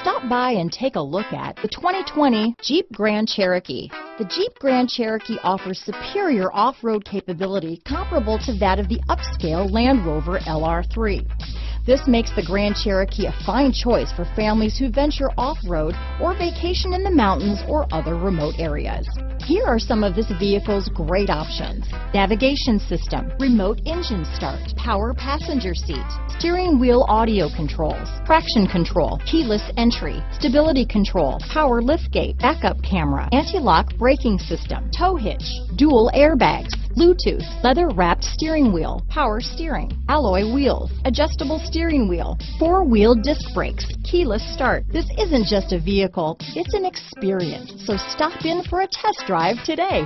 Stop by and take a look at the 2020 Jeep Grand Cherokee. The Jeep Grand Cherokee offers superior off-road capability comparable to that of the upscale Land Rover LR3. This makes the Grand Cherokee a fine choice for families who venture off-road or vacation in the mountains or other remote areas. Here are some of this vehicle's great options: navigation system, remote engine start, power passenger seat, steering wheel audio controls, traction control, keyless entry, stability control, power liftgate, backup camera, anti-lock braking system, tow hitch, dual airbags, Bluetooth, leather-wrapped steering wheel, power steering, alloy wheels, adjustable steering wheel, four-wheel disc brakes, keyless start. This isn't just a vehicle, it's an experience. So stop in for a test drive today.